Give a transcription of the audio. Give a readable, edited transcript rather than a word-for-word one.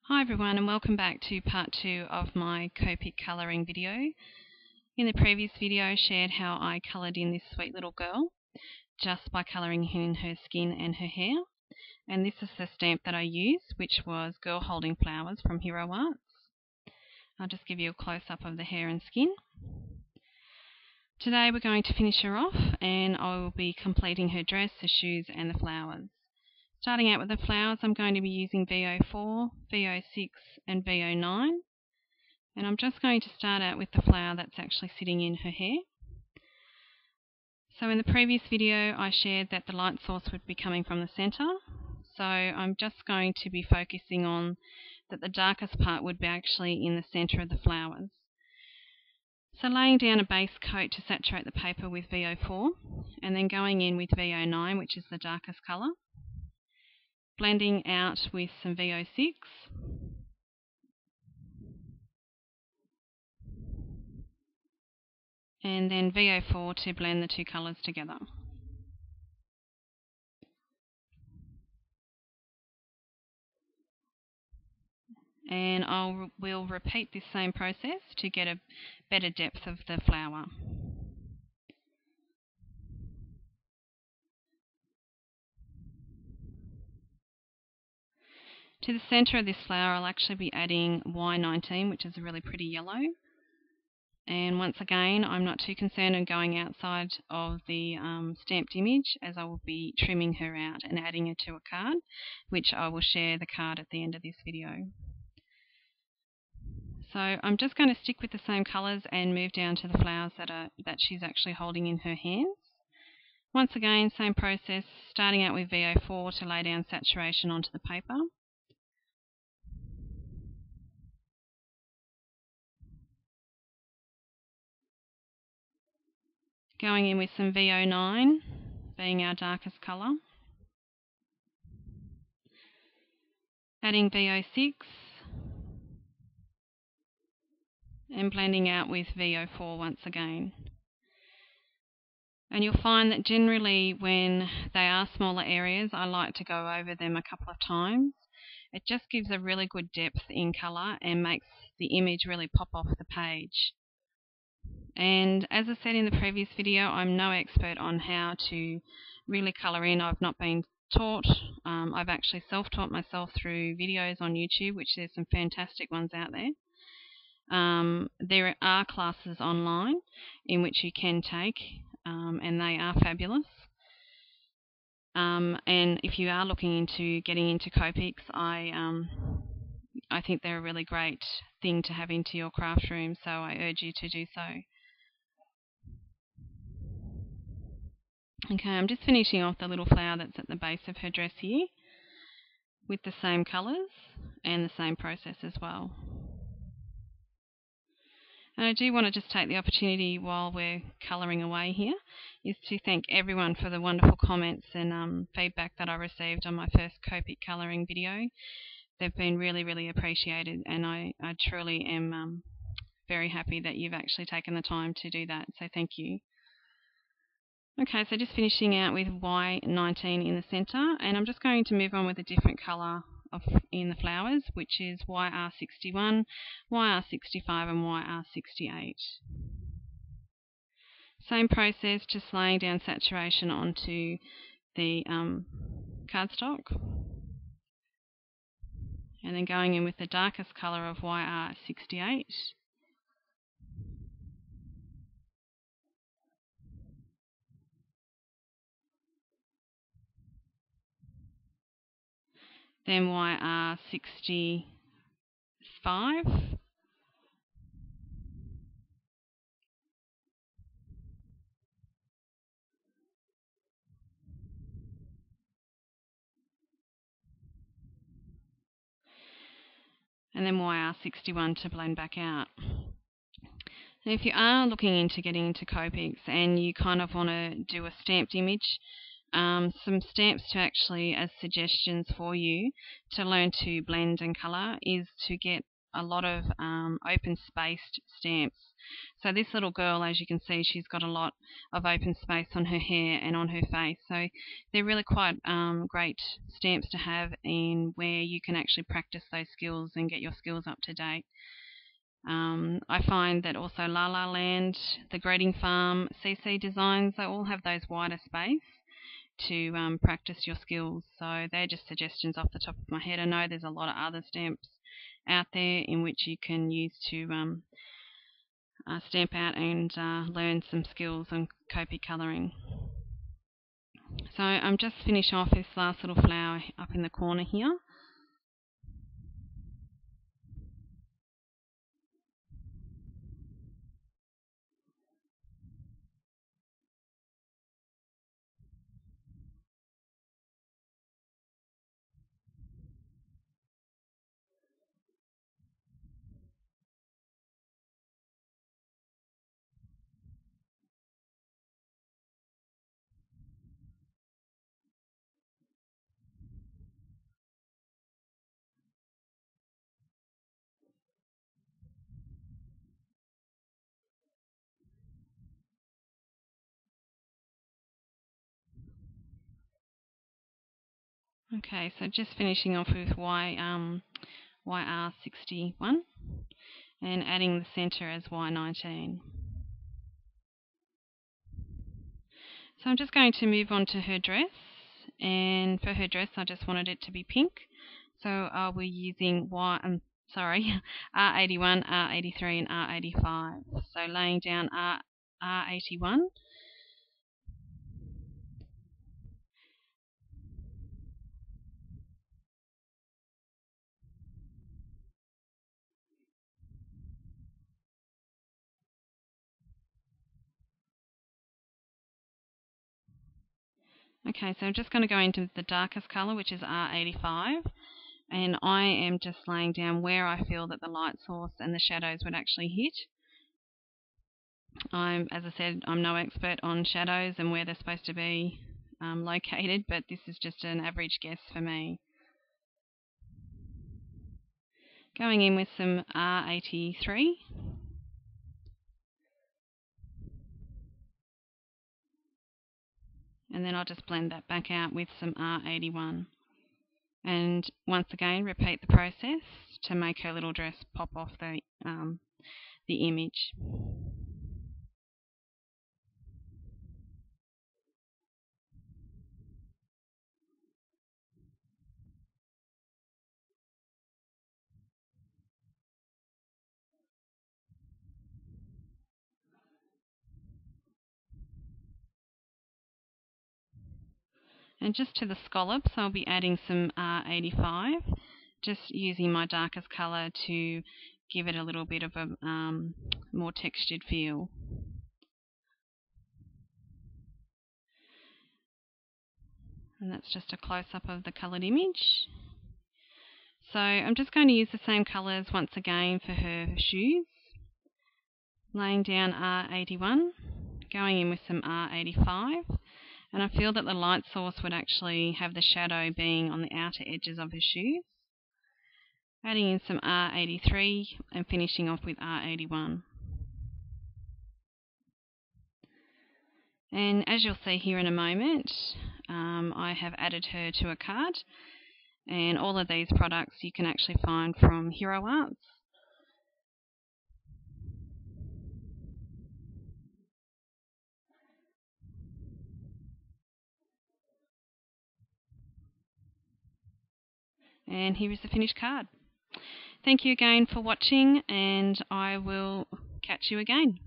Hi everyone, and welcome back to part 2 of my Copic Colouring video. In the previous video I shared how I coloured in this sweet little girl just by colouring in her skin and her hair. And this is the stamp that I used, which was Girl Holding Flowers from Hero Arts. I'll just give you a close-up of the hair and skin. Today we're going to finish her off, and I will be completing her dress, the shoes and the flowers. Starting out with the flowers, I'm going to be using VO4, VO6 and VO9. And I'm just going to start out with the flower that's actually sitting in her hair. So in the previous video I shared that the light source would be coming from the centre. So I'm just going to be focusing on that the darkest part would be actually in the centre of the flowers. So laying down a base coat to saturate the paper with VO4 and then going in with VO9, which is the darkest colour. Blending out with some VO6 and then VO4 to blend the two colours together. And we'll repeat this same process to get a better depth of the flower. To the centre of this flower I'll actually be adding Y19, which is a really pretty yellow. And once again, I'm not too concerned in going outside of the stamped image, as I will be trimming her out and adding her to a card, which I will share the card at the end of this video. So I'm just going to stick with the same colours and move down to the flowers that she's actually holding in her hands. Once again, same process, starting out with VO4 to lay down saturation onto the paper. Going in with some VO9, being our darkest colour. Adding VO6 and blending out with VO4 once again. And you'll find that generally when they are smaller areas, I like to go over them a couple of times. It just gives a really good depth in colour and makes the image really pop off the page. And as I said in the previous video, I'm no expert on how to really colour in. I've not been taught. I've actually self-taught myself through videos on YouTube, which there's some fantastic ones out there. There are classes online in which you can take, and they are fabulous. And if you are looking into getting into Copics, I think they're a really great thing to have into your craft room, so I urge you to do so. Okay, I'm just finishing off the little flower that's at the base of her dress here with the same colours and the same process as well. And I do want to just take the opportunity while we're colouring away here is to thank everyone for the wonderful comments and feedback that I received on my first Copic colouring video. They've been really, really appreciated, and I truly am very happy that you've actually taken the time to do that, so thank you. Okay, so just finishing out with Y19 in the centre, and I'm just going to move on with a different colour in the flowers, which is YR61, YR65 and YR68. Same process, just laying down saturation onto the cardstock, and then going in with the darkest colour of YR68. Then YR65. And then YR61 to blend back out. And if you are looking into getting into Copics and you kind of want to do a stamped image, some stamps to actually as suggestions for you to learn to blend and colour is to get a lot of open spaced stamps. So this little girl, as you can see, she's got a lot of open space on her hair and on her face. So they're really quite great stamps to have in where you can actually practice those skills and get your skills up to date. I find that also La La Land, The Grading Farm, CC Designs, they all have those wider space to practice your skills. So they're just suggestions off the top of my head. I know there's a lot of other stamps out there in which you can use to stamp out and learn some skills on Copic colouring. So I'm just finishing off this last little flower up in the corner here. Okay, so just finishing off with YR61 and adding the centre as Y19. So I'm just going to move on to her dress, and for her dress I just wanted it to be pink. So I'll be using R81, R83 and R85. So laying down R81. Okay, so I'm just going to go into the darkest colour, which is R85, and I am just laying down where I feel that the light source and the shadows would actually hit. As I said, I'm no expert on shadows and where they're supposed to be located, but this is just an average guess for me. Going in with some R83. And then I'll just blend that back out with some R81. And once again, repeat the process to make her little dress pop off the image. And just to the scallops, I'll be adding some R85, just using my darkest colour to give it a little bit of a more textured feel. And that's just a close-up of the coloured image. So I'm just going to use the same colours once again for her shoes. Laying down R81, going in with some R85. And I feel that the light source would actually have the shadow being on the outer edges of her shoes. Adding in some R83 and finishing off with R81. And as you'll see here in a moment, I have added her to a card. And all of these products you can actually find from Hero Arts. And here is the finished card. Thank you again for watching, and I will catch you again.